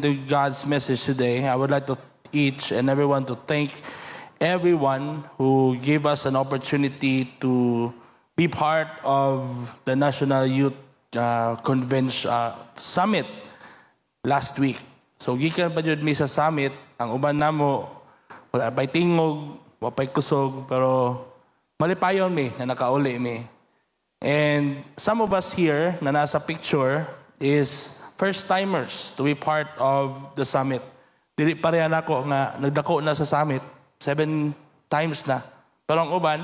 To God's message today, I would like to each and everyone to thank everyone who gave us an opportunity to be part of the National Youth Convention Summit last week. So gikan pa jud mi sa summit, ang uban namo wala pay tingog, wala pay kusog, pero malipayon mi na nakauli mi. And some of us here na nasa picture is first-timers to be part of the summit. Dili pareha nako nga nagdako na sa summit 7 times na. Pero ang uban,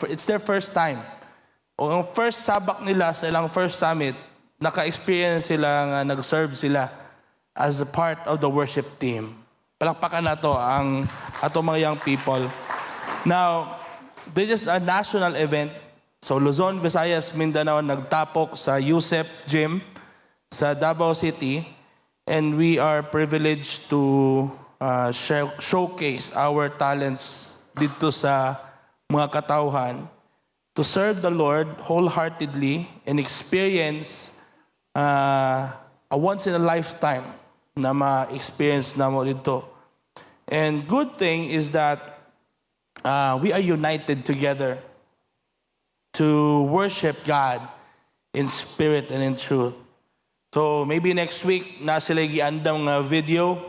it's their first time. O ang first sabak nila sa ilang first summit, naka-experience sila nga nag-serve sila as a part of the worship team. Palakpakan nato ang ato mga young people. Now, this is a national event. So Luzon, Visayas, Mindanao nagtapok sa USEP Gym sa Davao City, and we are privileged to showcase our talents dito sa mga katauhan to serve the Lord wholeheartedly and experience a once in a lifetime na ma-experience na mo dito. And good thing is that we are united together to worship God in spirit and in truth. So maybe next week na sila giandam nga video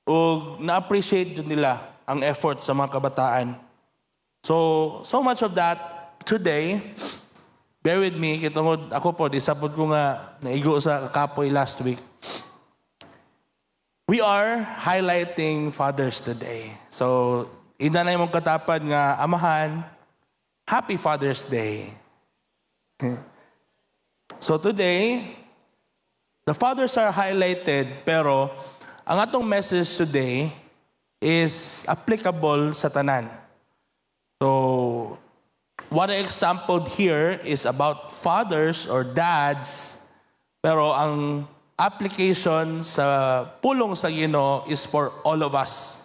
o na-appreciate nila ang effort sa mga kabataan. So much of that today. Bear with me, kitungod ako po, disapod ko nga naigo sa kapoy last week. We are highlighting fathers today. So ina na yung katapad nga amahan, Happy Father's Day. So today, the fathers are highlighted, pero ang atong message today is applicable sa tanan. So, what I exampled here is about fathers or dads, pero ang application sa pulong sa Ginoo is for all of us.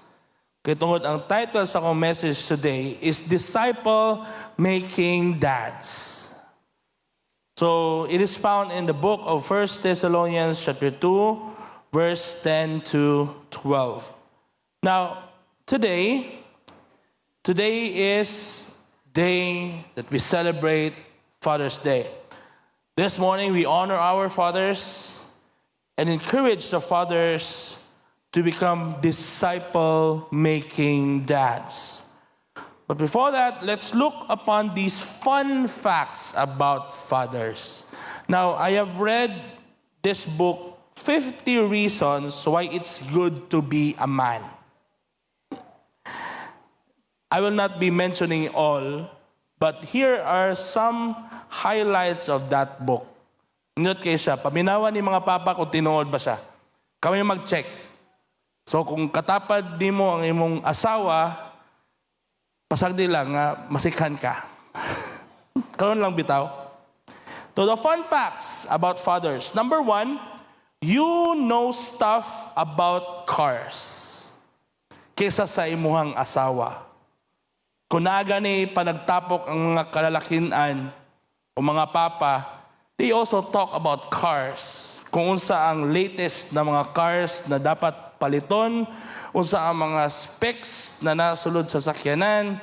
Kaya tungod ang title sa akong message today is Disciple Making Dads. So it is found in the book of 1 Thessalonians chapter 2, verse 10 to 12. Now, today is day that we celebrate Father's Day. This morning we honor our fathers and encourage the fathers to become disciple-making dads. But before that, let's look upon these fun facts about fathers. Now, I have read this book, 50 Reasons Why It's Good to Be a Man. I will not be mentioning all, but here are some highlights of that book. Inot kayo siya, paminawan ni mga papa kung tinuod ba siya. Kami mag-check. So kung katapad di mo ang imong asawa, pasagdi lang nga masikhan ka. Karon lang bitaw. So the fun facts about fathers. Number 1, you know stuff about cars kaysa sa imuhang asawa. Kung naagani panagtapok ang mga kalalakinan o mga papa, they also talk about cars. Kung unsa ang latest na mga cars na dapat paliton, unsa ang mga specs na nasulod sa sakyanan,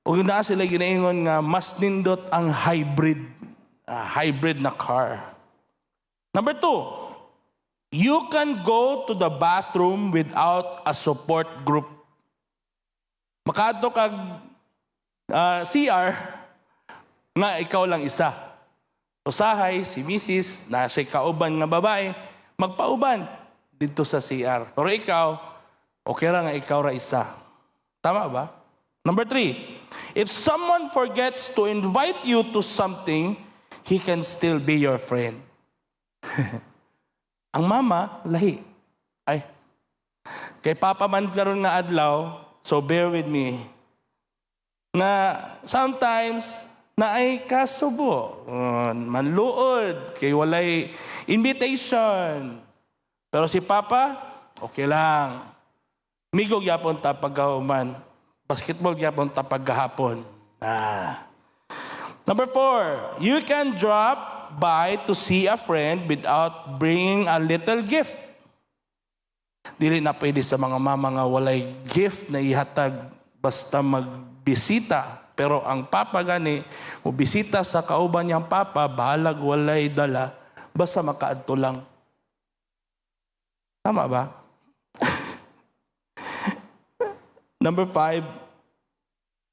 o na sila ginaingon nga mas nindot ang hybrid na car. Number 2, you can go to the bathroom without a support group. Makaadto kag CR nga ikaw lang isa. Usahay, si Mrs. na siya kauban nga babae, magpauban dito sa CR. Pero ikaw, okay ra nga ikaw ra isa. Tama ba? Number 3, if someone forgets to invite you to something, he can still be your friend. Ang mama, lahi. Ay, kay Papa man karon nga adlaw, so bear with me. Na sometimes, na ay kasubo, manluod, kay walay invitation. Pero si Papa, okay lang. Migog yapon ta pagkahuman. Basketball yapon ta paggahapon. Number 4, you can drop by to see a friend without bringing a little gift. Dili na pwede sa mga mama nga walay gift na ihatag basta magbisita. Pero ang papa gani, bisita sa kauban niyang papa, bahalag walay dala, basta makaadto lang. Tama ba? Number 5,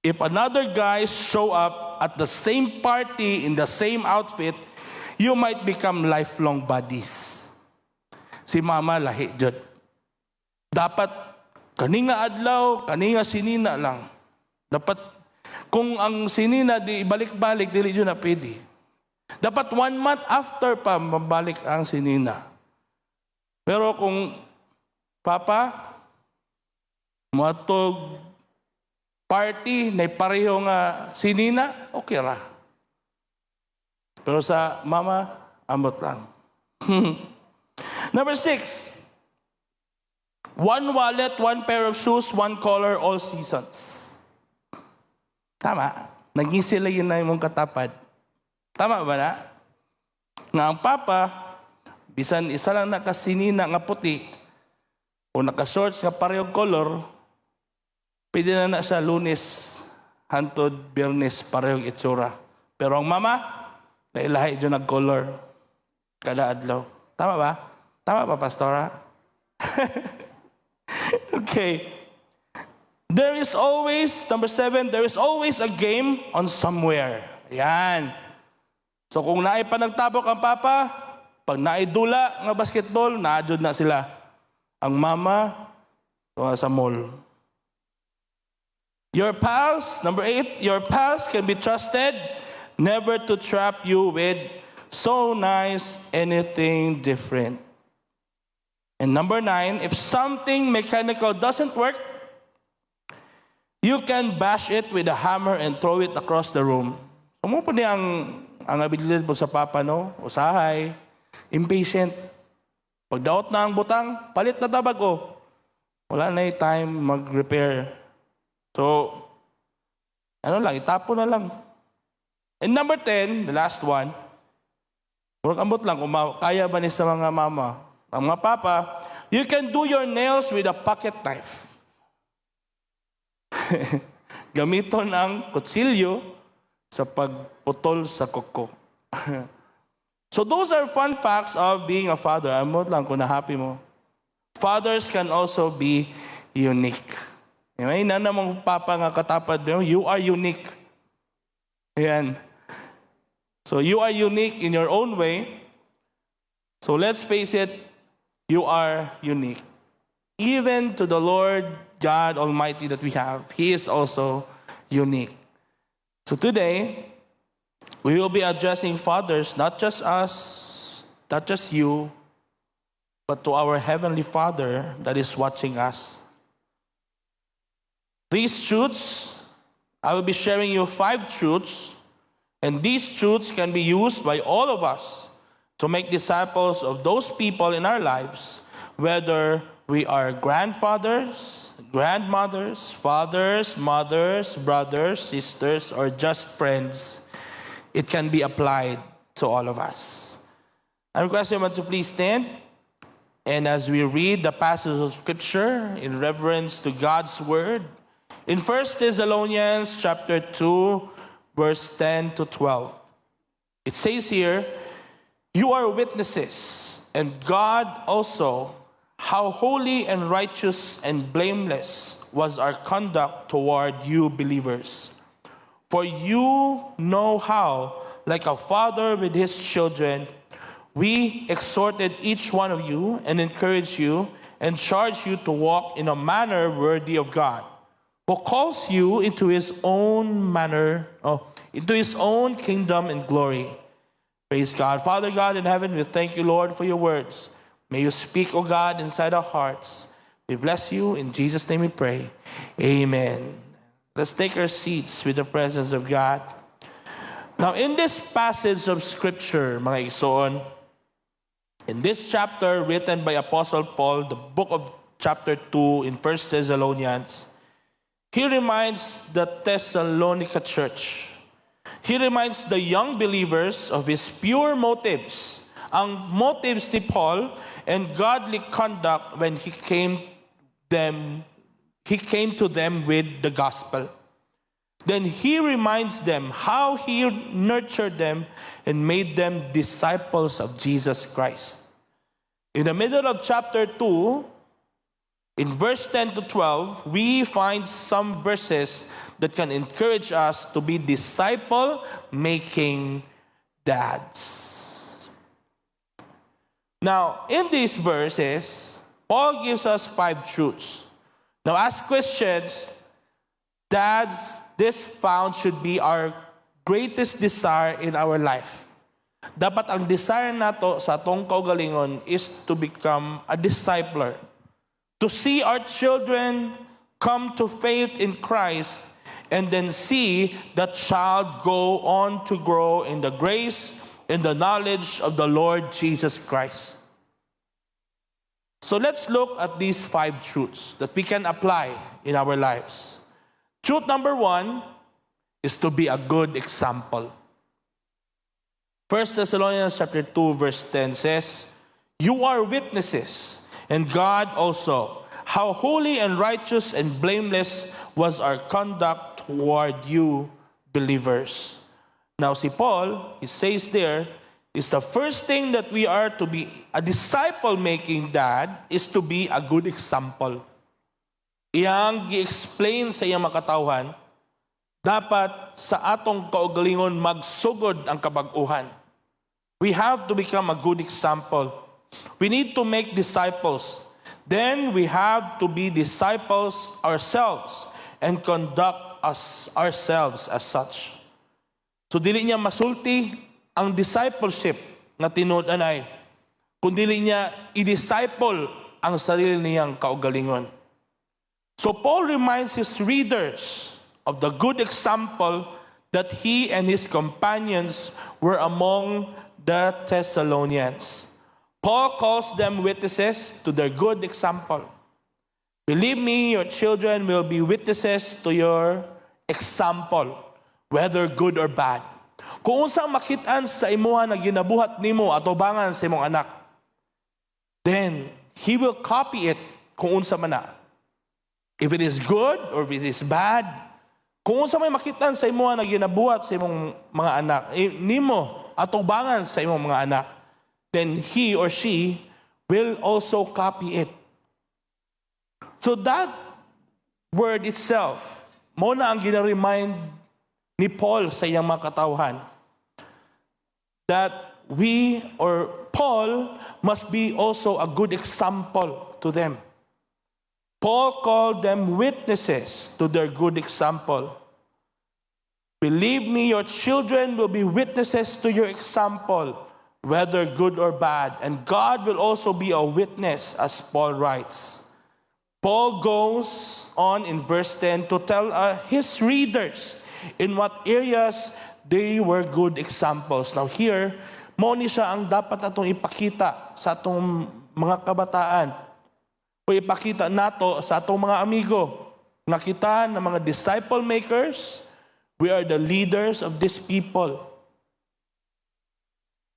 if another guy show up at the same party in the same outfit, you might become lifelong buddies. Si mama lahi jud. Dapat kaninga adlaw, kaninga sinina lang. Dapat kung ang sinina di ibalik-balik, dili yun na pwede. Dapat 1 month after pa mabalik ang sinina. Pero kung papa, matog party na pareho nga sinina, okay ra. Pero sa mama, amot lang. Number 6, 1 wallet, 1 pair of shoes, 1 color, all seasons. Tama. Naging sila yun na yung katapad. Tama ba na? Nga ang papa, bisan isa lang nakasinina nga puti, o naka-shorts nga parehong color, pwede na siya Lunes, hantod, Biyernes, parehong itsura. Pero ang mama, nailahi dyan nag-color. Kada adlaw. Tama ba? Tama ba, Pastora? Okay. There is always, number 7, there is always a game on somewhere. Yan. So kung naay pa nagtabok ang papa, pag naay dula nga basketball, naadjud na sila. Ang mama, sa mall. Your pals, number 8, your pals can be trusted never to trap you with so nice anything different. And number 9, if something mechanical doesn't work, you can bash it with a hammer and throw it across the room. So mo po niya ang abilidad po sa papa, no? Usahay, impatient. Pag daot na ang butang, palit na tabag ko. Wala na yung time mag-repair. So, ano lang, itapo na lang. And number 10, the last one, murag ambot lang, kung kaya ba ni sa mga mama, ang mga papa, you can do your nails with a pocket knife. Gamiton ang kutsilyo sa pagputol sa kuko. So those are fun facts of being a father. Ambot lang kung na-happy mo. Fathers can also be unique. May nanamang papa nga katapad mo, you are unique. Ayan. So you are unique in your own way. So let's face it, you are unique. Even to the Lord God Almighty that we have, He is also unique. So today, we will be addressing fathers, not just us, not just you, but to our Heavenly Father that is watching us. These truths, I will be sharing you 5 truths, and these truths can be used by all of us to make disciples of those people in our lives, whether we are grandfathers, grandmothers, fathers, mothers, brothers, sisters, or just friends. It can be applied to all of us. I request you to please stand, and as we read the passage of Scripture in reverence to God's Word, in 1 Thessalonians chapter 2, verse 10 to 12. It says here, you are witnesses, and God also, how holy and righteous and blameless was our conduct toward you believers. For you know how, like a father with his children, we exhorted each one of you and encouraged you and charged you to walk in a manner worthy of God, who calls you into his own into his own kingdom and glory. Praise God. Father God in heaven, we thank you, Lord, for your words. May you speak, O God, inside our hearts. We bless you. In Jesus' name we pray. Amen. Let's take our seats with the presence of God. Now, in this passage of Scripture, mga igsoon, in this chapter written by Apostle Paul, the book of chapter 2 in 1 Thessalonians, he reminds the Thessalonica church He reminds the young believers of his pure motives, ang motives ni Paul, and godly conduct when he came to them with the gospel. Then he reminds them how he nurtured them and made them disciples of Jesus Christ. In the middle of chapter 2, in verse 10 to 12, we find some verses that can encourage us to be disciple-making dads. Now, in these verses, Paul gives us 5 truths. Now, as Christians, dads, this found should be our greatest desire in our life. Dapat ang desire nato sa atong kaugalingon is to become a discipler. To see our children come to faith in Christ and then see that child go on to grow in the grace and the knowledge of the Lord Jesus Christ. So let's look at these 5 truths that we can apply in our lives. Truth number 1 is to be a good example. 1 Thessalonians chapter 2 verse 10 says, "You are witnesses, and God also, how holy and righteous and blameless was our conduct toward you believers." Now si Paul, he says there, is the first thing that we are to be a disciple-making dad is to be a good example. Iyang gi-explain sa iyang makatawhan, dapat sa atong kaugalingon magsugod ang kabag-uhan. We have to become a good example. We need to make disciples. Then we have to be disciples ourselves and conduct ourselves as such. So dili niya masulti ang discipleship na tinud-anay, kung dili niya i-disciple ang sarili niyang kaugalingon. So Paul reminds his readers of the good example that he and his companions were among the Thessalonians. Paul calls them witnesses to their good example. Believe me, your children will be witnesses to your example, whether good or bad. Kung unsang makitaan sa imuha na ginabuhat nimo at ubangan sa imong anak, then he will copy it kung unsa man na. If it is good or if it is bad, kung unsa may makitaan sa imuha na ginabuhat sa imong mga anak, nimo at ubangan sa imong mga anak, then he or she will also copy it. So that word itself, mo na ang gina-remind ni Paul sa iyang mga katawhan, that we or Paul must be also a good example to them. Paul called them witnesses to their good example. Believe me, your children will be witnesses to your example, whether good or bad. And God will also be a witness, as Paul writes. Paul goes on in verse 10 to tell his readers in what areas they were good examples. Now here, mo ni siya ang dapat natong ipakita sa atong mga kabataan o ipakita nato sa atong mga amigo na kita na mga disciple makers, we are the leaders of these people.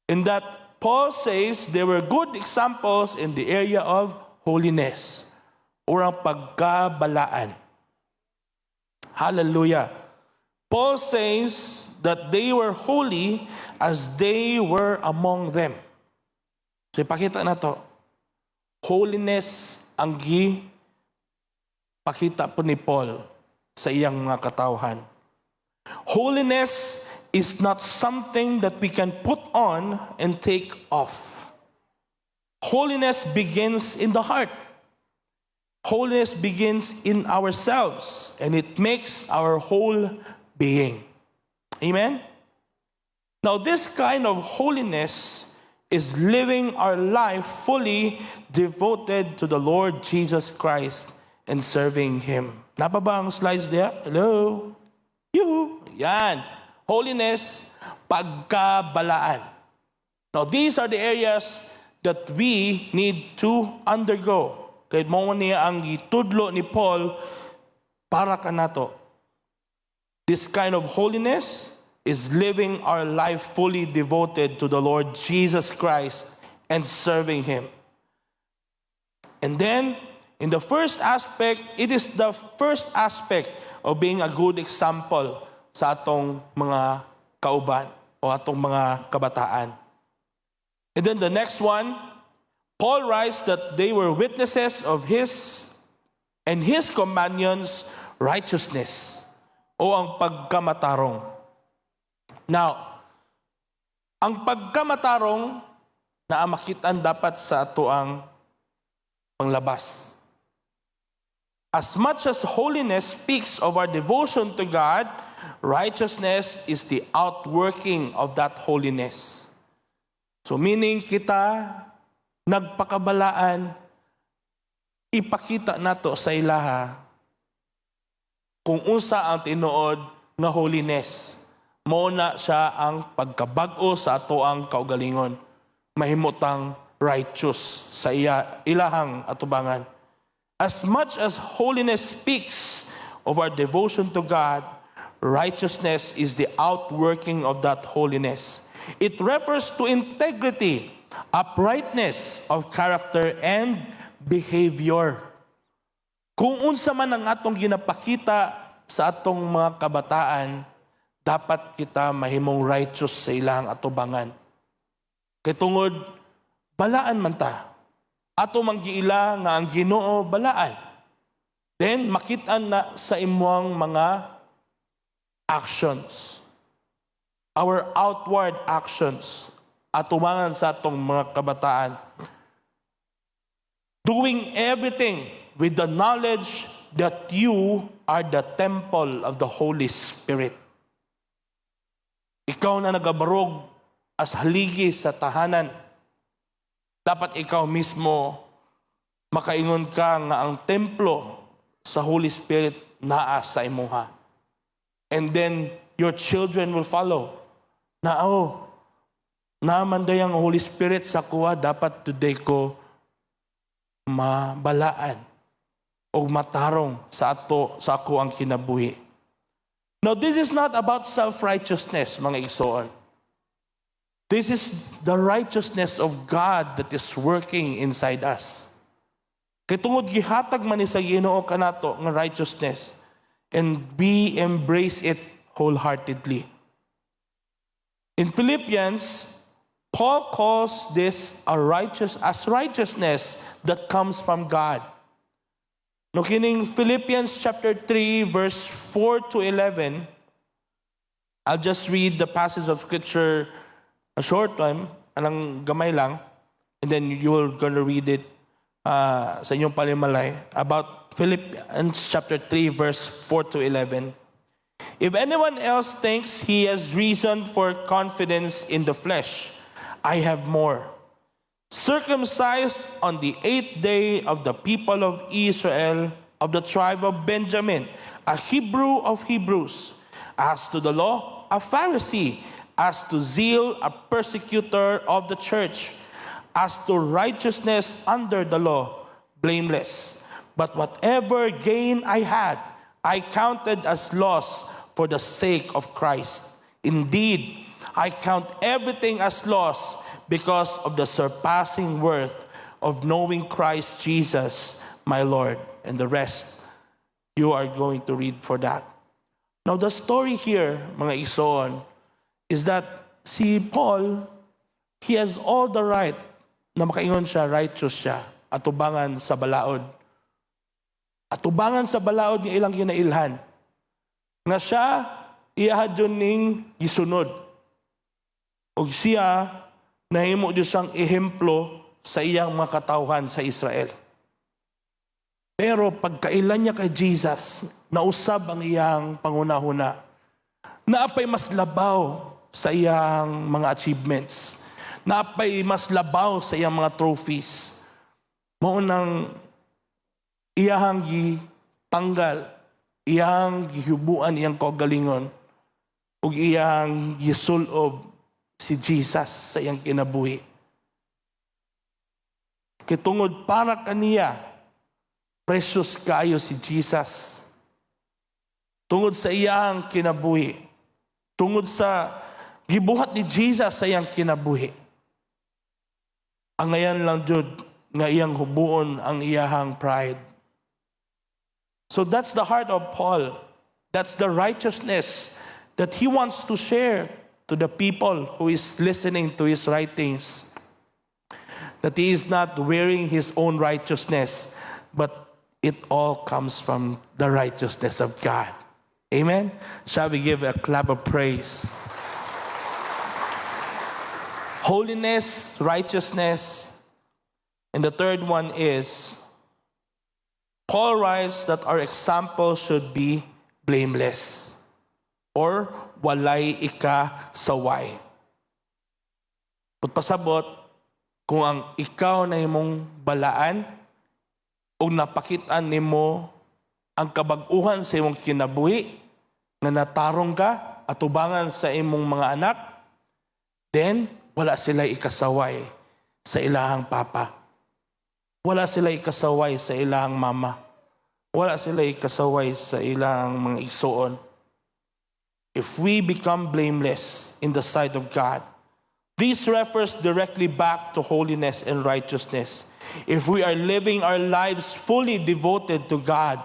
In that Paul says they were good examples in the area of holiness or ang pagkabalaan. Hallelujah. Paul says that they were holy as they were among them. So ipakita na to. Holiness ang pakita po ni Paul sa iyang mga katawhan. Holiness is not something that we can put on and take off. Holiness begins in the heart. Holiness begins in ourselves, and it makes our whole being. Amen? Now, this kind of holiness is living our life fully devoted to the Lord Jesus Christ and serving Him. Napa ba ang slides there? Hello? Yuhu! Yan. Holiness, pagkabalaan. Now, these are the areas that we need to undergo. Kahit mo niya ang itudlo ni Paul para ka nato. This kind of holiness is living our life fully devoted to the Lord Jesus Christ and serving Him. And then, in the first aspect, it is the first aspect of being a good example sa atong mga kauban o atong mga kabataan. And then the next one, Paul writes that they were witnesses of his and his companions' righteousness o ang pagkamatarong. Now, ang pagkamatarong na makitaan dapat sa ato ang panglabas. As much as holiness speaks of our devotion to God, righteousness is the outworking of that holiness. So meaning kita nagpakabalaan, ipakita nato sa ilaha kung unsa ang tinuod nga holiness. Mao na siya ang pagkabag-o sa ato ang kaugalingon. Mahimutang righteous sa ilahang atubangan. As much as holiness speaks of our devotion to God, righteousness is the outworking of that holiness. It refers to integrity, uprightness of character and behavior. Kung unsa man ang atong ginapakita sa atong mga kabataan, dapat kita mahimong righteous sa ilang atubangan. Kay tungod, balaan man ta. Ato manggiila nga ang Ginoo balaan. Then makitaan na sa imuang mga actions. Our outward actions. Atumangan sa atong mga kabataan. Doing everything with the knowledge that you are the temple of the Holy Spirit. Ikaw na nagabarog as haligi sa tahanan. Dapat ikaw mismo makaingon ka nga ang templo sa Holy Spirit naa sa imuha. And then your children will follow. Naman dayang Holy Spirit sa kuha, dapat today ko mabalaan o matarong sa ako ang kinabuhi. Now, this is not about self-righteousness, mga igsoon. This is the righteousness of God that is working inside us. Kay tungod gihatag man ni sa Ginoo kanato nga righteousness, and we embrace it wholeheartedly. In Philippians, Paul calls this righteousness that comes from God. No, kining Philippians chapter 3 verse 4 to 11, I'll just read the passage of scripture a short time, anang gamay lang, and then you're gonna read it sa inyong palimalay about Philippians chapter 3 verse 4 to 11. If anyone else thinks he has reason for confidence in the flesh, I have more. Circumcised on the 8th day of the people of Israel, of the tribe of Benjamin, a Hebrew of Hebrews, as to the law, a Pharisee, as to zeal, a persecutor of the church, as to righteousness under the law, blameless. But whatever gain I had, I counted as loss for the sake of Christ. Indeed, I count everything as loss because of the surpassing worth of knowing Christ Jesus, my Lord. And the rest, you are going to read for that. Now, the story here, mga igsoon, is that si Paul, he has all the right na makaingon siya, righteous siya, atubangan sa balaod. Atubangan sa balaod ng ilang ginailhan. Nga siya, iyahad yun ning gisunod. O siya, nahimo Diyos ang ehemplo sa iyang mga katawhan sa Israel. Pero pagkailan niya kay Jesus, nausab ang iyang pangunahuna. Naapay mas labaw sa iyang mga achievements. Naapay mas labaw sa iyang mga trophies. Maunang iyahang gitanggal, iyang gihubuan, iyang kagalingon, ug iyang gisulob si Jesus sa iyang kinabuhi. Kitungod para kaniya, precious kaayo si Jesus. Tungod sa iyang kinabuhi, tungod sa gibuhat ni Jesus sa iyang kinabuhi. Ang ngayon lang jud nga iyang hubuon ang iyahang pride. So that's the heart of Paul. That's the righteousness that he wants to share to the people who is listening to his writings. That he is not wearing his own righteousness, but it all comes from the righteousness of God. Amen? Shall we give a clap of praise? Holiness, righteousness. And the third one is, Paul writes that our example should be blameless or walay ikasaway. Pasabot, kung ang ikaw na imong balaan o napakitaan nimo ang kabag-uhan sa imong kinabuhi na natarong ka atubangan sa imong mga anak, then wala sila ikasaway sa ilahang papa. Wala sila ikasaway sa ilahang mama. Wala sila ikasaway sa ilahang mga igsoon. If we become blameless in the sight of God, this refers directly back to holiness and righteousness. If we are living our lives fully devoted to God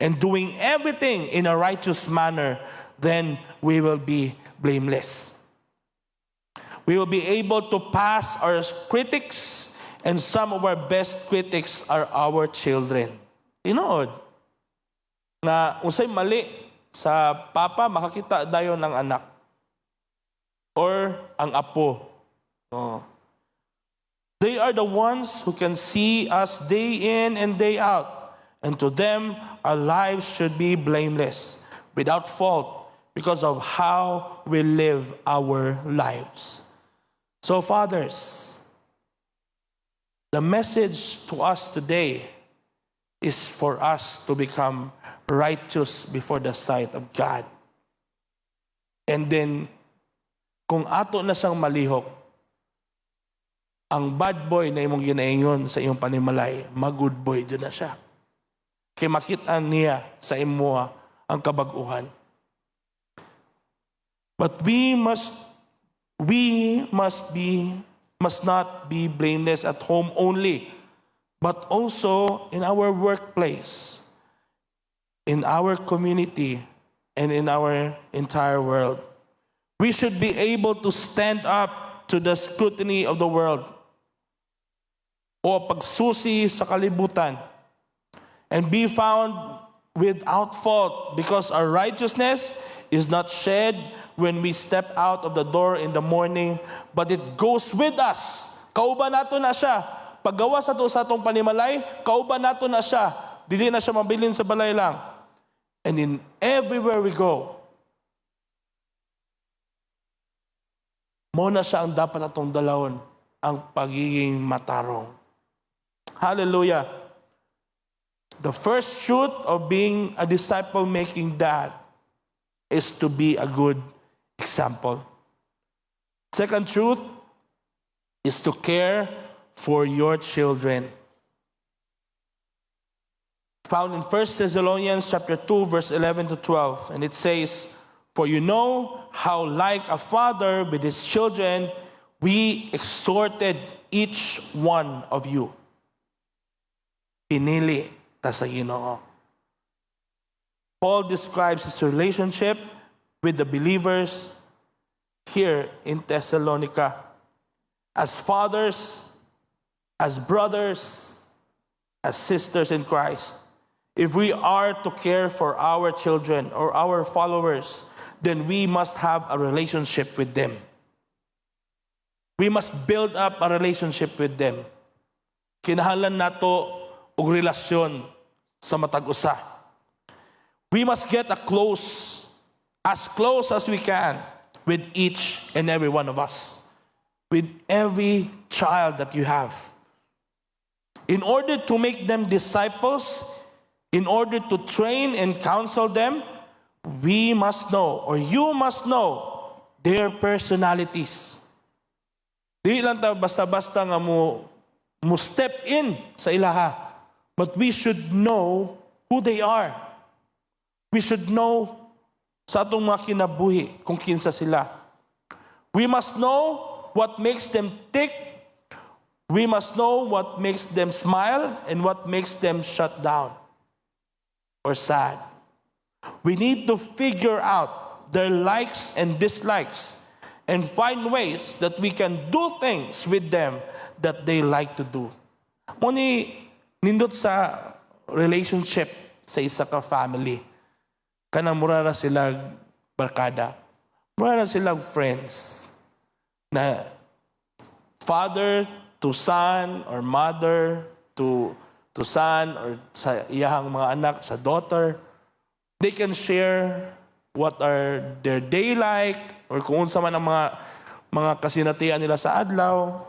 and doing everything in a righteous manner, then we will be blameless. We will be able to pass our critics, and some of our best critics are our children. Tinood, na unsay mali sa papa, makakita dayon ng anak. Or ang apo. Oh. They are the ones who can see us day in and day out. And to them, our lives should be blameless, without fault, because of how we live our lives. So, fathers, the message to us today is for us to become righteous before the sight of God. And then, kung ato na siyang malihok, ang bad boy na imong ginaingon sa iyong panimalay, mag-good boy dyan na siya. Kaya makitaan niya sa imo ang kabag-uhan. But we must not be blameless at home only, but also in our workplace, in our community, and in our entire world. We should be able to stand up to the scrutiny of the world o pagsusi sa kalibutan and be found without fault, because our righteousness is not shed when we step out of the door in the morning, but it goes with us. Kauban nato na siya. Paggawa sa atong panimalay, kauban nato na siya. Dili na siya mabilin sa balay lang. And in everywhere we go, mo na siya ang dapat atong dalawon, ang pagiging matarong. Hallelujah. The first truth of being a disciple-making dad is to be a good example. Second truth is to care for your children. Found in 1 Thessalonians chapter 2, verse 11 to 12. And it says, "For you know how like a father with his children, we exhorted each one of you." Pinili ta sa Ginoo. Paul describes his relationship with the believers here in Thessalonica as fathers, as brothers, as sisters in Christ. If we are to care for our children or our followers, then we must have a relationship with them. We must build up a relationship with them. Kinahanglan nato og relasyon sa matag usa. We must get as close as we can with each and every one of us, with every child that you have. In order to make them disciples, in order to train and counsel them, we must know, or you must know, their personalities. Di lang ta basta-basta nga mo step in sa ilaha. But we should know who they are. We should know sa atong mga kinabuhi kung kinsa sila. We must know what makes them tick. We must know what makes them smile and what makes them shut down or sad. We need to figure out their likes and dislikes and find ways that we can do things with them that they like to do. Muni nindot sa relationship sa isa ka family. Kanang mura na sila barkada. Mura na sila friends. Na father to son or mother to son or sa iyahang mga anak, sa daughter. They can share what are their day like or kung unsa man ang mga kasinatian nila sa adlaw.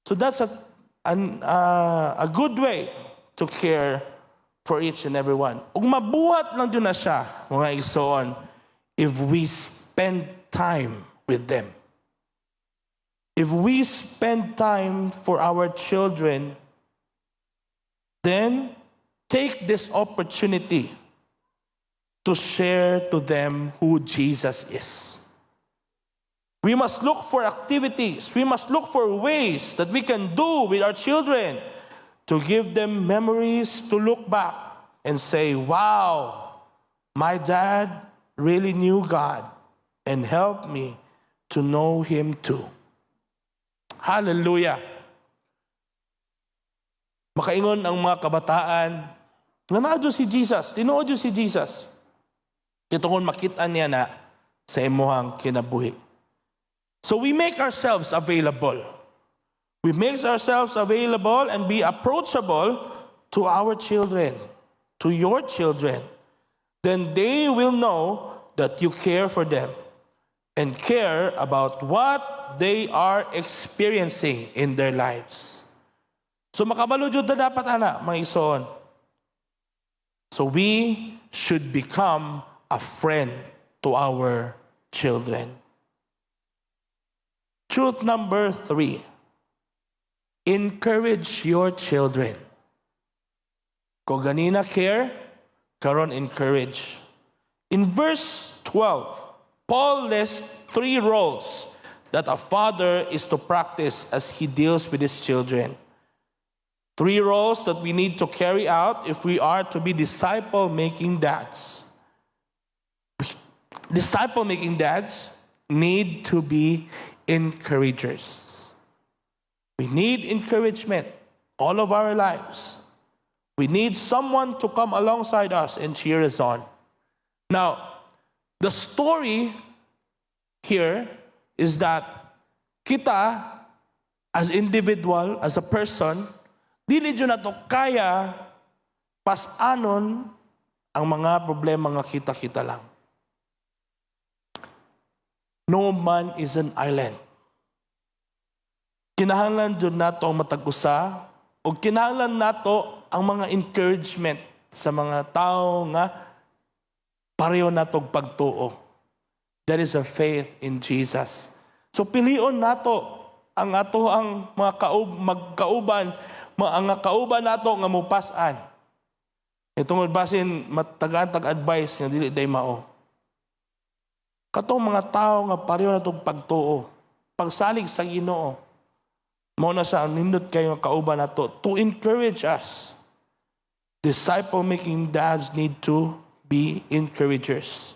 So that's a good way to care for each and every one. Ug mabuhat lang yun na siya, mga igsoon, if we spend time with them. If we spend time for our children, then take this opportunity to share to them who Jesus is. We must look for activities. We must look for ways that we can do with our children to give them memories to look back and say, wow, my dad really knew God and helped me to know Him too. Hallelujah. Makaingon ang mga kabataan, nga naadyo si Jesus, tinuod yun si Jesus. Kitungod makita niya na sa imuhang kinabuhi. So we make ourselves available. We make ourselves available and be approachable to our children, to your children. Then they will know that you care for them and care about what they are experiencing in their lives. So makabalo jud na dapat ana, mga igsoon. So we should become a friend to our children. Truth number 3. Encourage your children. Kung ganina care, karon encourage. In verse 12, Paul lists 3 roles that a father is to practice as he deals with his children. 3 roles that we need to carry out if we are to be disciple-making dads. Disciple-making dads need to be encouragers. We need encouragement all of our lives. We need someone to come alongside us and cheer us on. Now, the story here is that kita, as individual, as a person, dili dyan nato kaya pasanon ang mga problema nga kita-kita lang. No man is an island. Kinahanglan dyan nato ang matag-usa o kinahanglan nato ang mga encouragement sa mga tao nga pareho natong pagtuo. That is a faith in Jesus. So pilion nato ang ato ang mga magkauban, ang kauban nato nga mupasan. Itong basin matagaan tag-advice nga dili day mao. Katong mga tao nga pareho natong pagtuo, pagsalig sa Ginoo. Mao na sa nindot kayo nga kauban nato to encourage us. Disciple-making dads need to be encouragers.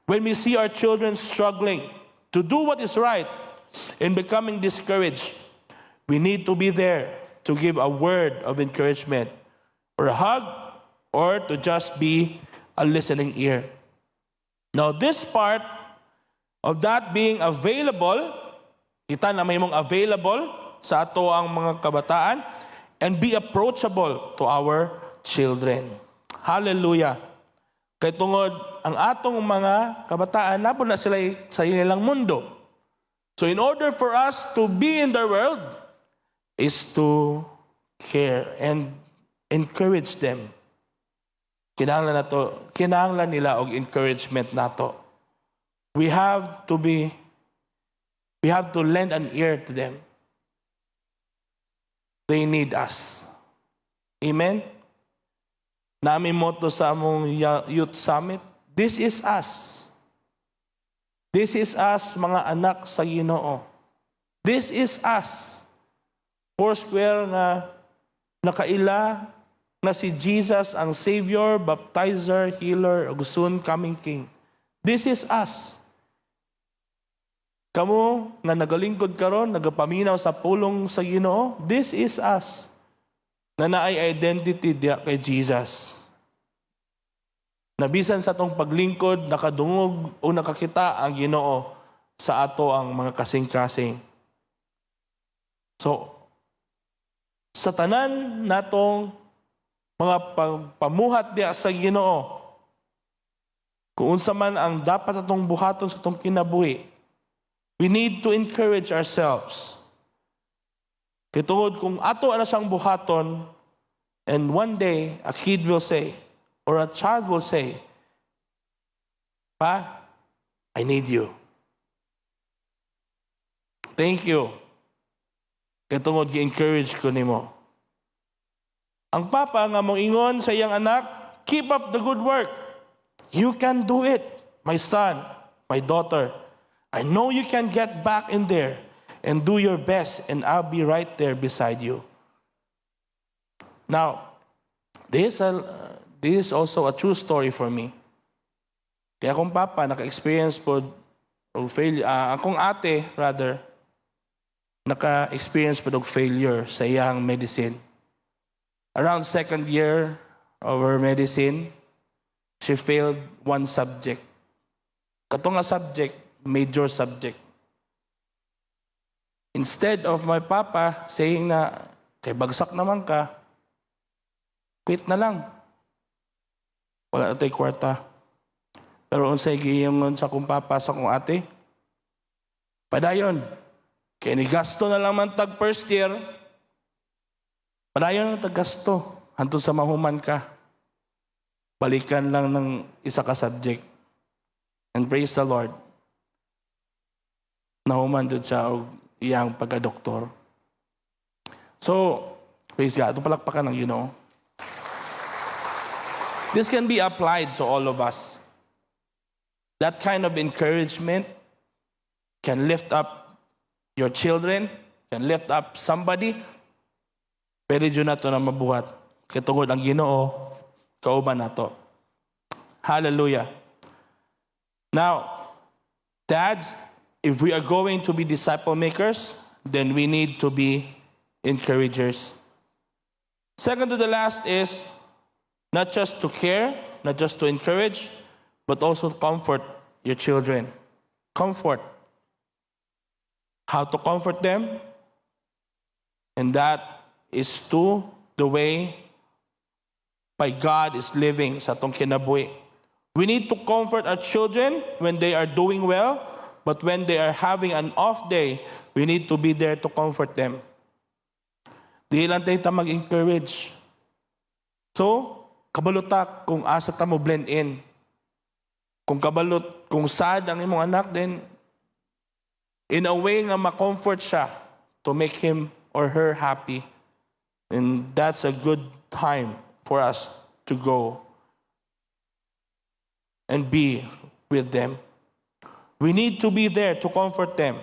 When we see our children struggling to do what is right and becoming discouraged, we need to be there to give a word of encouragement or a hug or to just be a listening ear. Now, this part of that being available, kita na may mong available sa ato ang mga kabataan and be approachable to our children. Hallelujah. Kay tungod ang atong mga kabataan na po na sila sa ilang mundo. So in order for us to be in the world is to care and encourage them. Kinahanglan nila og encouragement nato. We have to lend an ear to them. They need us. Amen? Nami motto sa among youth summit, this is us. This is us, mga anak sa Ginoo. This is us. Foursquare na nakaila na si Jesus ang Savior, Baptizer, Healer, ug soon coming King. This is us. Kamu nga nagalingkod karon, nagapaminaw sa pulong sa Ginoo, this is us. Na naay identity diya kay Jesus. Nabisan sa atong paglingkod, nakadungog o nakakita ang Ginoo sa ato ang mga kasing-kasing. So, sa tanan natong mga pamuhat diya sa Ginoo, kung unsa man ang dapat atong buhaton sa atong kinabuhi, we need to encourage ourselves. Kitungod kung ato ana siyang buhaton, and one day a kid will say, or a child will say, Pa, I need you. Thank you. Kitungod gi-encourage ko nimo. Ang papa nga mong ingon sa iyang anak, keep up the good work. You can do it, my son, my daughter. I know you can get back in there and do your best, and I'll be right there beside you. Now, this is also a true story for me. Kaya akong papa, naka-experience po of failure. Akong ate, rather, naka-experience po of failure sa iyang medicine. Around second year of her medicine, she failed one subject. Katong nga subject, major subject. Instead of my papa saying na, kay bagsak naman ka, quit na lang. Wala na tayo kwarta. Pero unsay giyingon sa kong papa sa kong ate, padayon, kaya ni gasto na lang man tag first year, padayon na tag gasto, hantun sa mahuman ka. Balikan lang ng isa ka subject. And praise the Lord, nahuman doon siya o iyang pagka-doktor. So, praise God, ito palakpakan ng Ginoo. This can be applied to all of us. That kind of encouragement can lift up your children, can lift up somebody. Pwede dyan na ito na mabuhat. Kitungod ang Ginoo, kauban na ito. Hallelujah. Now, dads, if we are going to be disciple makers, then we need to be encouragers. Second to the last is not just to care, not just to encourage, but also comfort your children. Comfort. How to comfort them? And that is to the way by God is living sa atong kinabuhi. We need to comfort our children when they are doing well, but when they are having an off day, we need to be there to comfort them. Di lang tayo mag-encourage. So, kabalutak kung asa ta mo blend in. Kung kabalot, kung sad ang imong anak, then in a way nga ma-comfort siya to make him or her happy. And that's a good time for us to go and be with them. We need to be there to comfort them,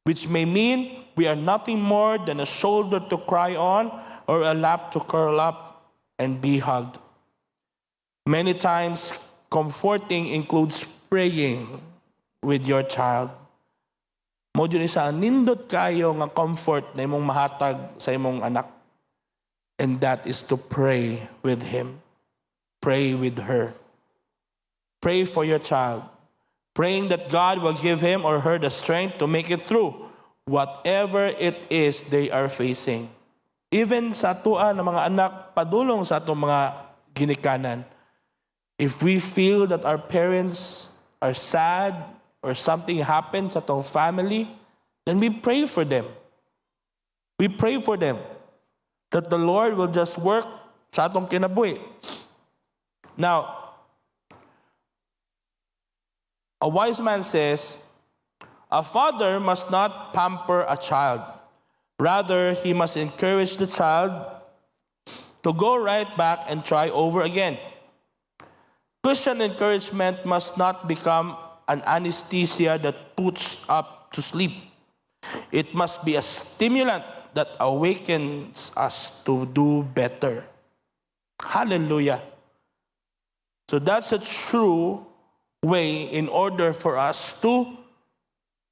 which may mean we are nothing more than a shoulder to cry on or a lap to curl up and be hugged. Many times, comforting includes praying with your child. Mo dyan isa, nindot kayo nga comfort na imong mahatag sa imong anak. And that is to pray with him. Pray with her. Pray for your child. Praying that God will give him or her the strength to make it through whatever it is they are facing. Even sa atuan ng mga anak, padulong sa atong mga ginikanan. If we feel that our parents are sad or something happens sa atong family, then we pray for them. We pray for them that the Lord will just work sa atong kinabuhi. Now, a wise man says, a father must not pamper a child. Rather, he must encourage the child to go right back and try over again. Christian encouragement must not become an anesthesia that puts up to sleep. It must be a stimulant that awakens us to do better. Hallelujah. So that's a true way in order for us to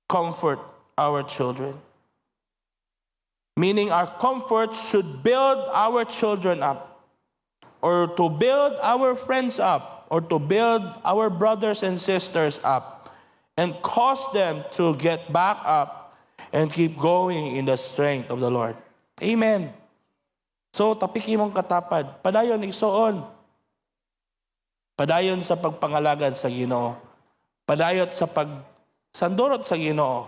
comfort our children. Meaning our comfort should build our children up, or to build our friends up, or to build our brothers and sisters up, and cause them to get back up and keep going in the strength of the Lord. Amen. So, tapiki mong katapad, padayon igsoon. Padayon sa pagpangalagad sa Ginoo. Padayot sa pagsandurot sa Ginoo.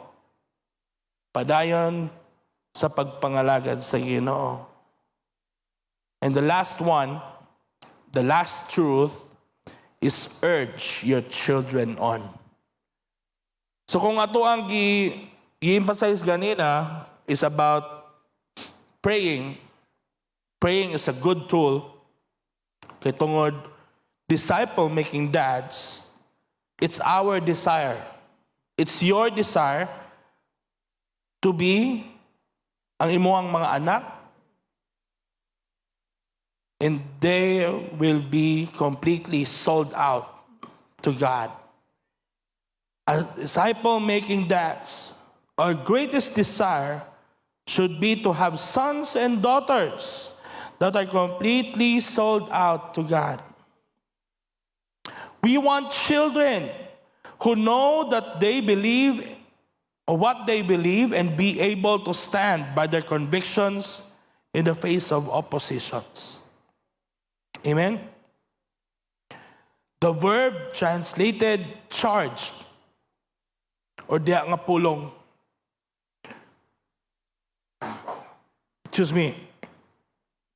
Padayon sa pagpangalagad sa Ginoo. And the last one, the last truth, is urge your children on. So kung ato ang i-emphasize ganina is about praying. Praying is a good tool kay tungod disciple-making dads. It's our desire. It's your desire to be ang imuhang mga anak, and they will be completely sold out to God. As disciple-making dads, our greatest desire should be to have sons and daughters that are completely sold out to God. We want children who know that they believe or what they believe and be able to stand by their convictions in the face of oppositions. Amen? The verb translated charged or diya nga pulong.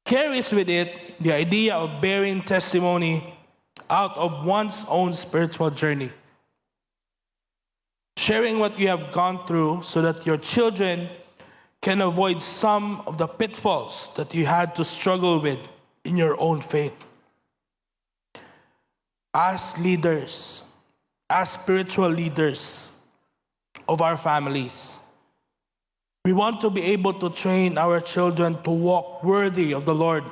Carries with it the idea of bearing testimony out of one's own spiritual journey. Sharing what you have gone through so that your children can avoid some of the pitfalls that you had to struggle with in your own faith. As leaders, as spiritual leaders of our families, we want to be able to train our children to walk worthy of the Lord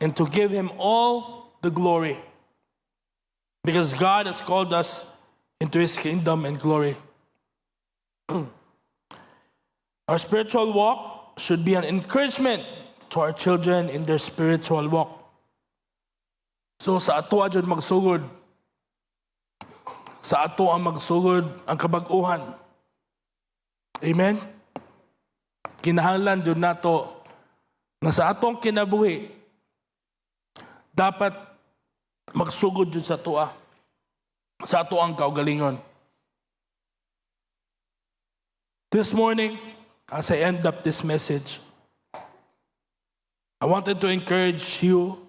and to give Him all the glory, because God has called us into His kingdom and glory. Our spiritual walk should be an encouragement to our children in their spiritual walk. So sa ato adyon magsugod, sa ato ang magsugod ang kabag-uhan. Amen? Kinahanglan dyan nato na sa atong kinabuhi, dapat magsugod dyan sa tua, sa ato ang kaugalingon. This morning, as I end up this message, I wanted to encourage you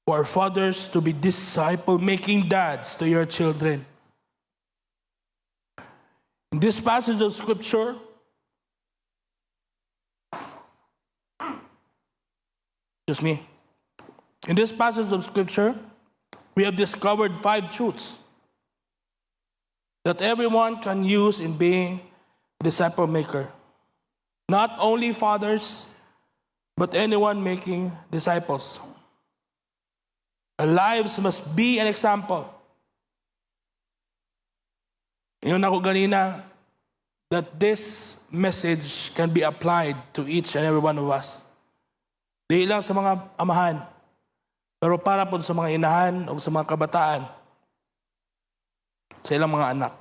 who are fathers to be disciple-making dads to your children. In this passage of Scripture, in this passage of Scripture, we have discovered 5 truths that everyone can use in being a disciple maker. Not only fathers, but anyone making disciples. Our lives must be an example. Yun ako ganina, that this message can be applied to each and every one of us. Di lang sa mga amahan, pero para po sa mga inahan o sa mga kabataan, sa ilang mga anak.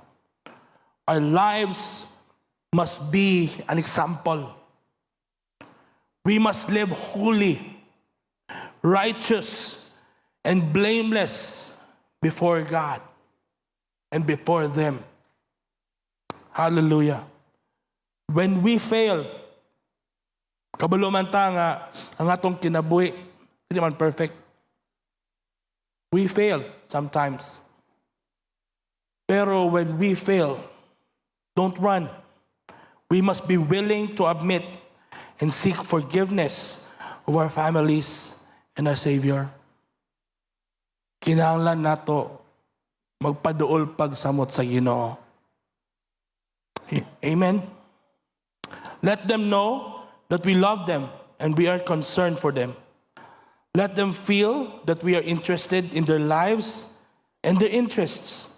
Our lives must be an example. We must live holy, righteous, and blameless before God and before them. Hallelujah. When we fail, kabalo man ta nga ang atong kinabuhi, hindi man perfect. We fail sometimes. Pero when we fail, don't run. We must be willing to admit and seek forgiveness of our families and our Savior. Kinahanglan nato magpaduol pagsamot sa Ginoo. Amen? Let them know that we love them and we are concerned for them. Let them feel that we are interested in their lives and their interests.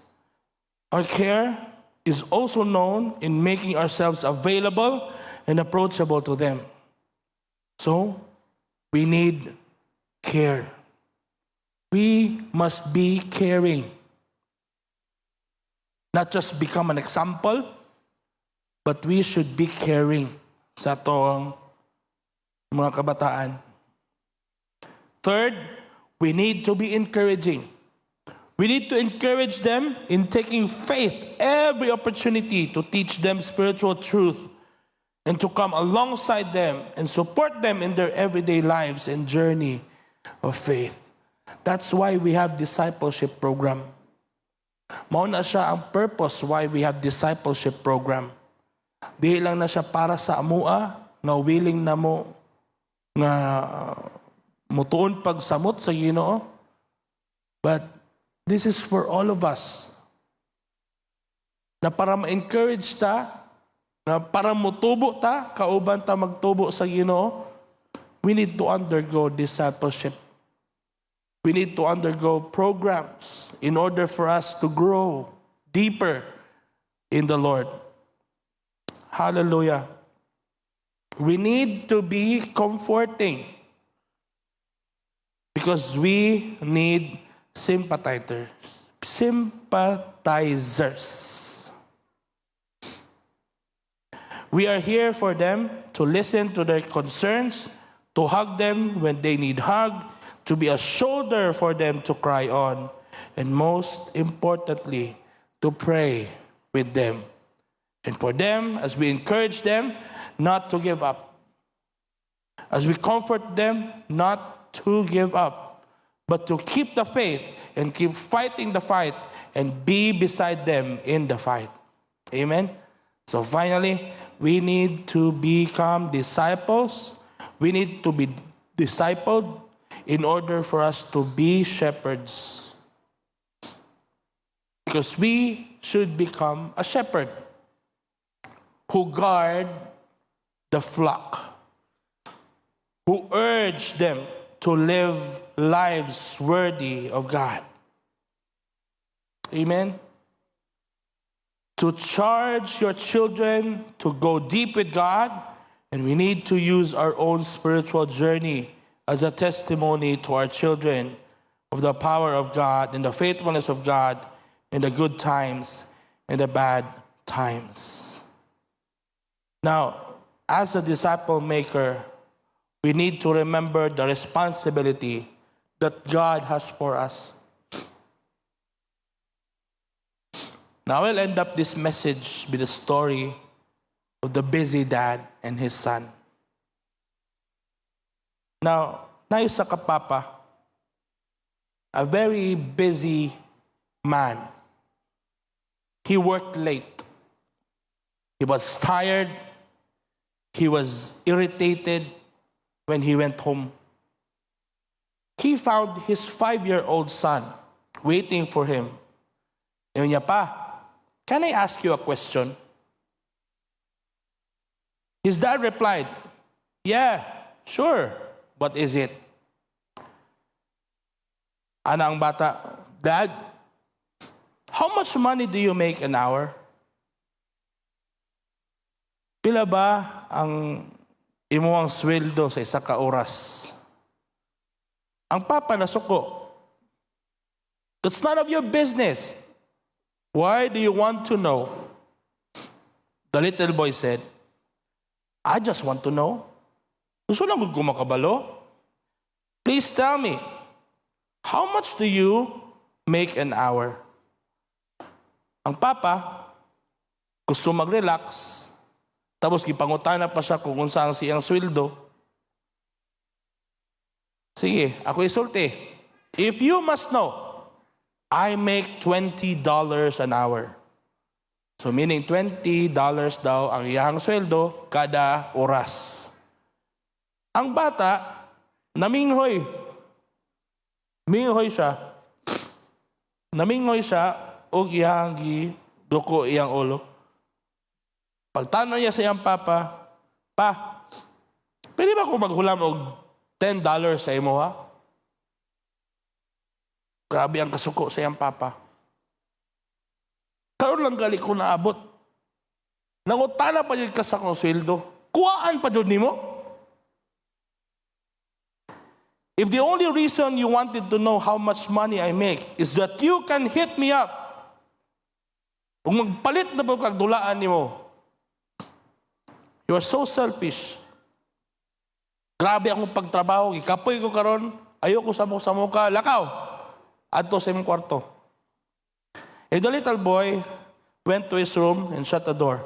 Our care is also known in making ourselves available and approachable to them. So, we need care. We must be caring. Not just become an example, but we should be caring sa atong mga kabataan. Third, we need to be encouraging. We need to encourage them in taking faith every opportunity to teach them spiritual truth and to come alongside them and support them in their everyday lives and journey of faith. That's why we have discipleship program. Mauna siya ang purpose why we have discipleship program. Di lang na siya para sa amua nga willing na mo nga mutuon pagsamot sa Ginoo. But this is for all of us. Na para ma-encourage ta, na para mutubo ta, kauban ta magtubo sa Ginoo, we need to undergo discipleship. We need to undergo programs in order for us to grow deeper in the Lord. Hallelujah. We need to be comforting because we need sympathizers. We are here for them to listen to their concerns, to hug them when they need hug, to be a shoulder for them to cry on, and most importantly, to pray with them. And for them, as we encourage them, not to give up. As we comfort them, not to give up, but to keep the faith and keep fighting the fight and be beside them in the fight. Amen? So finally, we need to become disciples. We need to be discipled in order for us to be shepherds. Because we should become a shepherd who guard the flock, who urge them to live lives worthy of God. Amen? To charge your children to go deep with God, and we need to use our own spiritual journey as a testimony to our children of the power of God and the faithfulness of God in the good times and the bad times. Now, as a disciple maker, we need to remember the responsibility that God has for us. Now, I'll end up this message with a story of the busy dad and his son. Now, naisa ka papa, a very busy man. He worked late. He was tired. He was irritated when he went home. He found his 5-year-old son waiting for him. Sabi niya, "Pa, can I ask you a question?" His dad replied, "Yeah, sure. What is it?" Ana ang bata, "Dad, how much money do you make an hour?" Pila ba ang imuang sweldo sa isa ka oras? Ang papa nasuko, "That's none of your business. Why do you want to know?" The little boy said, "I just want to know. Gusto lang ko makabalo. Please tell me, how much do you make an hour?" Ang papa gusto mag-relax, tapos gipangutana pa siya kung unsa ang siyang sweldo. Sige, ako isulti. "If you must know, I make $20 an hour." So meaning $20 daw ang iyang sweldo kada oras. Ang bata, naminghoy. Naminghoy siya. og iyang duko iyang ulo. Pagtanong niya sa iyang papa, Pa, pwede ba ko maghulam og $10 sa imo ha? Grabe ang kasuko sa iyang papa. Karon lang gali ko naabot. Nangutana pa yun ka sa kong sweldo. Kuhaan pa yun nimo? If the only reason you wanted to know how much money I make is that you can hit me up, kung magpalit na po kagdulaan nimo, you are so selfish. Grabe akong pagtrabaho, ikapoy ko karon, ayoko sa muka, lakaw, adto sa imong kwarto. And the little boy went to his room and shut the door.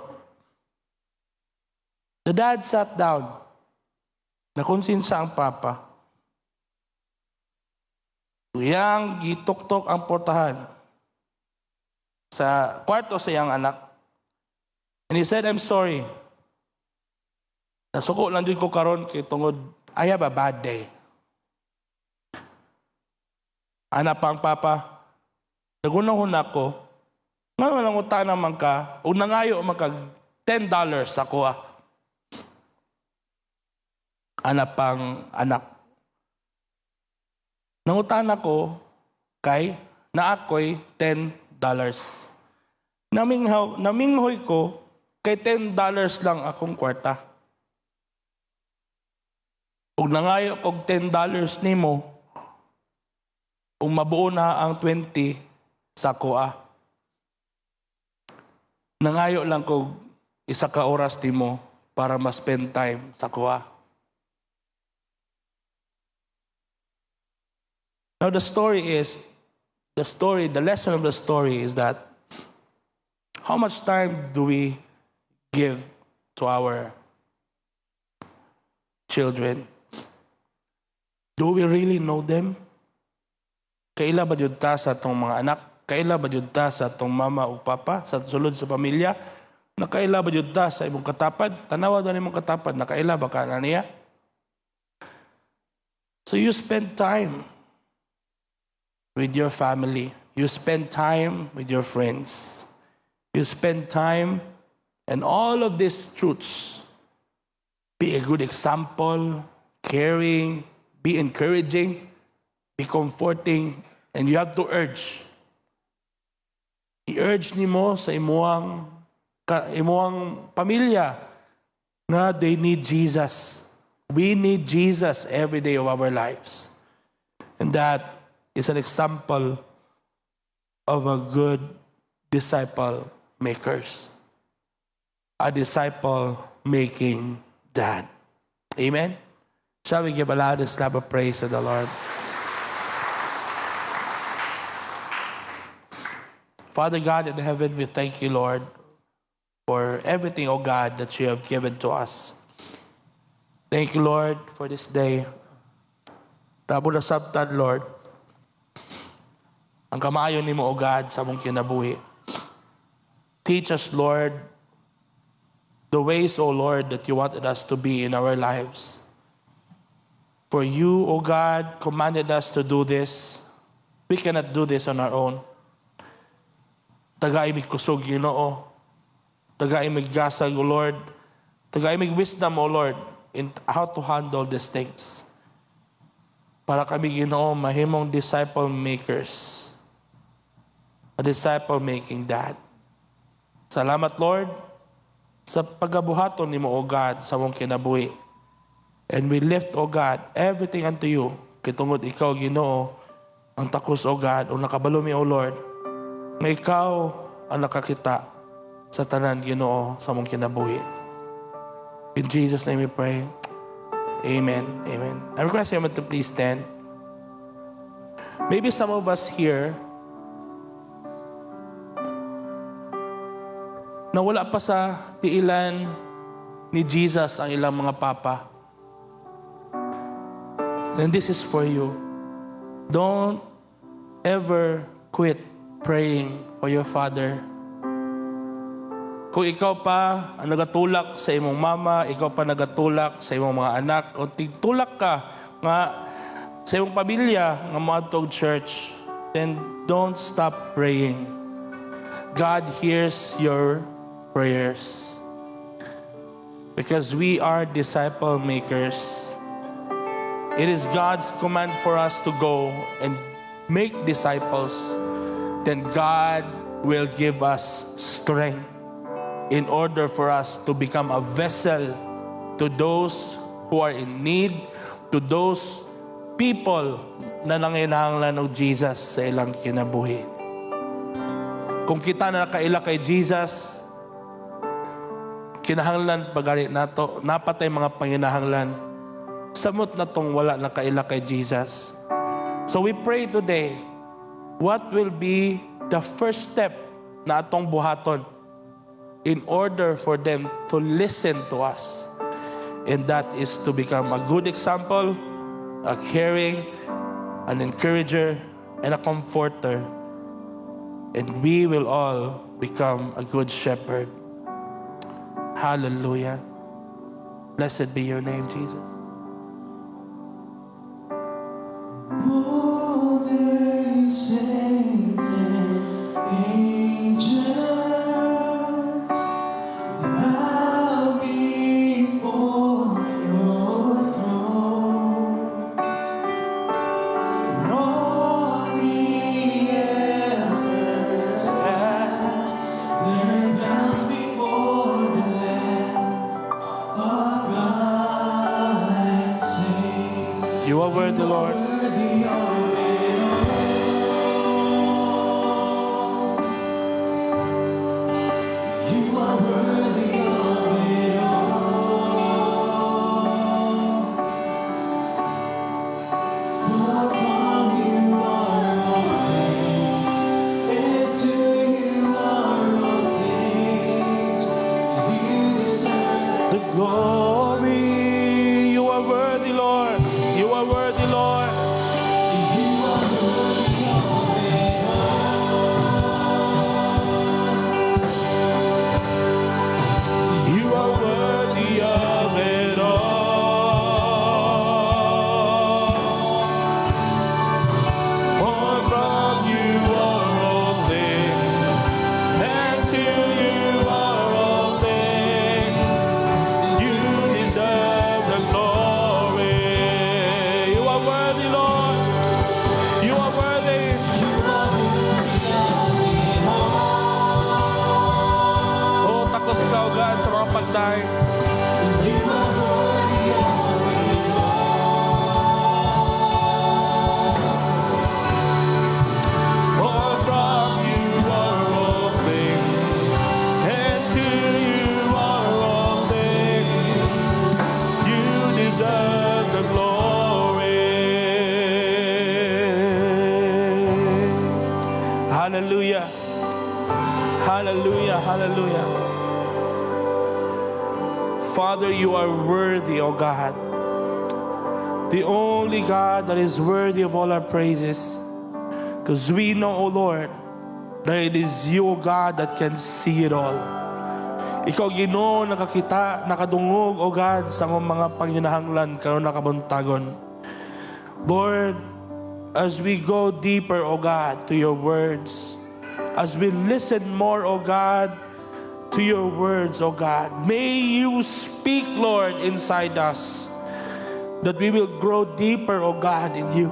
The dad sat down. Nakonsinsa ang papa. Tuyang gituktok ang portahan sa kwarto sa iyang anak. And he said, I'm sorry. Nasuko lang din ko karon kay tungod, I have a bad day. Anak pa ang papa, nagunahon ako, ngayon lang utan naman ka, o nangayo magkag $10 sa kuha. Anak pang anak. Nangutan ako kay na ako'y $10. Naminghoy ko kay $10 lang akong kwarta. Ug nangayo kog $10 nimo, ug mabuo na ang 20 sa kuha. Nangayo lang kog isa ka oras nimo para ma-spend time sa kuha. Now the lesson of the story is that how much time do we give to our children? Do we really know them? Kaila ba yun ta sa itong mga anak? Kaila ba yun ta sa itong mama o papa? Sa sulod sa pamilya? Nakaila ba yun ta sa imong katapad? Tanawa doon imong katapad. Nakaila ba ka na niya? So you spend time with your family. You spend time with your friends. You spend time, and all of these truths. Be a good example, caring, be encouraging, be comforting, and you have to urge. I-urge nimo sa imuang pamilya na they need Jesus. We need Jesus every day of our lives. And that is an example of a good disciple makers. A disciple making dad. Amen? Shall we give a loudest clap of praise to the Lord? Father God in heaven, we thank you, Lord, for everything, oh God, that you have given to us. Thank you, Lord, for this day. Tabo na sabtan, Lord, ang kamayon ni mo, O God, sa mong kinabuhi. Teach us, Lord, the ways, O Lord, that you wanted us to be in our lives. For you, O God, commanded us to do this. We cannot do this on our own. Tagaimig kusog, Ginoo. Tagaimig gasag, O Lord. Tagaimig wisdom, O Lord, in how to handle these things. Para kami, Ginoo, mahimong disciple makers. A disciple-making dad. Salamat, Lord, sa pagabuhaton ni mo, O God, sa mong kinabuhi. And we lift, O God, everything unto you. Kitungod ikaw, Ginoo, ang takos, O God, o nakabalumi, O Lord, na ikaw ang nakakita sa tanan, Ginoo, sa mong kinabuhi. In Jesus' name we pray. Amen. Amen. I request you to please stand. Maybe some of us here na wala pa sa tiilan ni Jesus ang ilang mga papa. And this is for you. Don't ever quit praying for your father. Kung ikaw pa ang nagatulak sa imong mama, ikaw pa nagatulak sa imong mga anak, o tigtulak ka nga sa imong pamilya nga moadtog church, then don't stop praying. God hears your prayers. Because we are disciple makers. It is God's command for us to go and make disciples. Then God will give us strength in order for us to become a vessel to those who are in need, to those people na nangailangan ng Jesus sa ilang kinabuhi. Kung kita na nakaila kay Jesus, kinahanglan pagari nato, napatay mga panginahanglan. Samot na tong wala nakaila kay Jesus. So we pray today, what will be the first step na atong buhaton in order for them to listen to us? And that is to become a good example, a caring, an encourager, and a comforter. And we will all become a good shepherd. Hallelujah. Blessed be your name, Jesus. Holy saints and angels bow before your throne, and all the elders cast their crowns before the Lamb of God and sing. You are worthy, Lord. The glory, you are worthy, Lord. You are worthy, Lord. You are worthy of it all. For from you are all things, and to you are all things. You deserve the glory. You are worthy, Lord. You are worthy. Oh, takos ka, O God, sa mga pagdaing. For from you are all things, and to you are all things. You deserve the glory. Hallelujah. Hallelujah. Hallelujah. Father, you are worthy, O God. The only God that is worthy of all our praises. Because we know, O Lord, that it is you, O God, that can see it all. Ikaw, Ginoo, nakakita, nakadungog, O God, sa mga panginahanglan, karon nakabuntagon. Lord, as we go deeper, O God, to your words, as we listen more, O God, to your words, O God, may you speak, Lord, inside us, that we will grow deeper, O God, in you.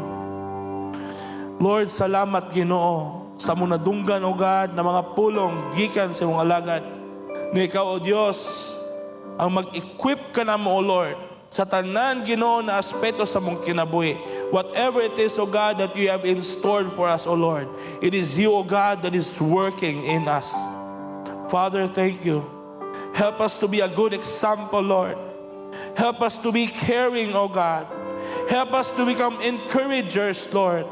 Lord, salamat, Ginoo, sa munadunggan, O God, na mga pulong gikan sa imong alagad. Na ikaw, O Diyos, ang mag-equip ka na mo, O Lord, sa tanan, Ginoo, na aspeto sa mong kinabuhi. Whatever it is, O God, that you have in store for us, O Lord, it is you, O God, that is working in us. Father, thank you. Help us to be a good example, Lord. Help us to be caring, O God. Help us to become encouragers, Lord.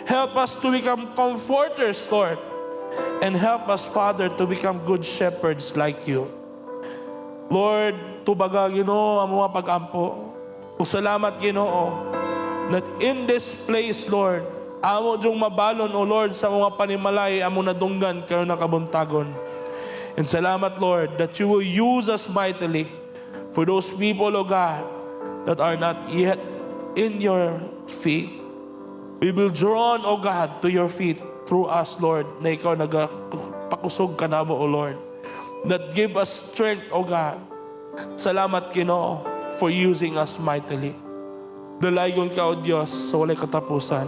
Help us to become comforters, Lord. And help us, Father, to become good shepherds like you. Lord, tubaga, Ginoo, ang mga pag-ampo. Salamat, Ginoo, that in this place, Lord, amo diyong mabalon, O Lord, sa mga panimalay, amo nadunggan kayo nakabuntagon. And salamat, Lord, that you will use us mightily for those people, O God, that are not yet in your feet. We will draw on, O God, to your feet through us, Lord, na ikaw pakusog ka na mo, O Lord. That give us strength, O God. Salamat, Ginoo, for using us mightily. Dalayon ka, O Diyos, sa walay katapusan.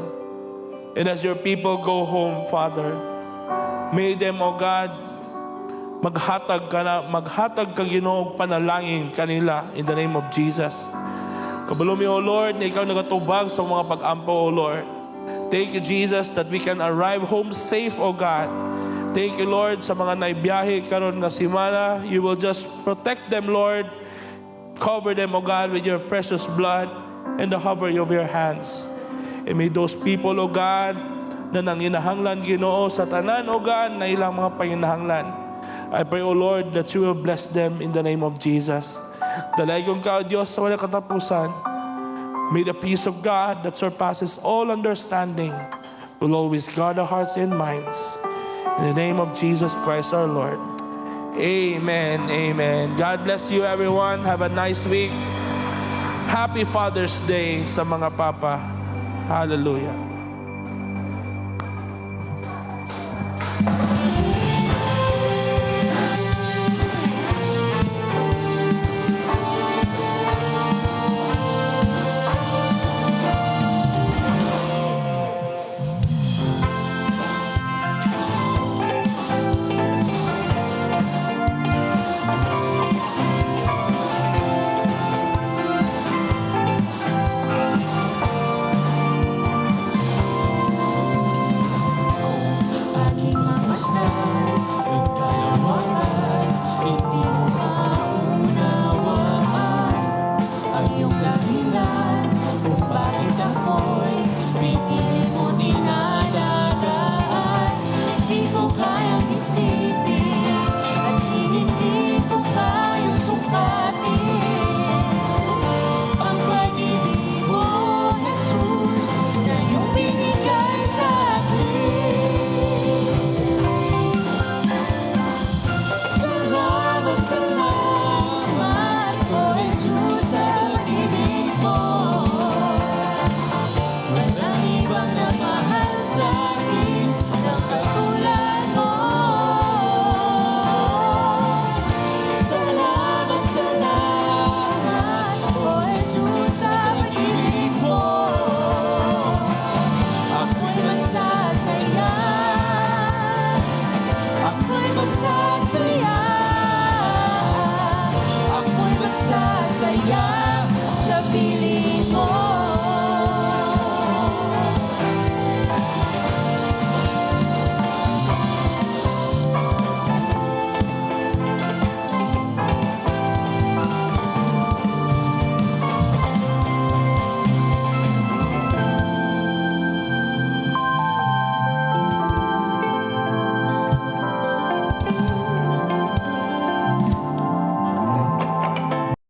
And as your people go home, Father, may them, O God, maghatag ka, Ginoo, og panalangin kanila in the name of Jesus. Kabalo mi, O Lord, na ikaw nagatubag sa mga pag-ampo, O Lord. Thank you, Jesus, that we can arrive home safe, O God. Thank you, Lord, sa mga naibiyahe karon nga simana. You will just protect them, Lord. Cover them, O God, with your precious blood and the hover of your hands. And may those people, O God, na nanginahanglan, Ginoo, sa tanan, O God, na ilang mga panginahanglan. I pray, O Lord, that you will bless them in the name of Jesus. Dalaygon ka, O Diyos, sa walang katapusan. May the peace of God that surpasses all understanding will always guard our hearts and minds. In the name of Jesus Christ our Lord. Amen. Amen. God bless you, everyone. Have a nice week. Happy Father's Day sa mga papa. Hallelujah. Aking mamasdan ang kalawakan, hindi mo maunawaan ang iyong dahilan kung bakit ako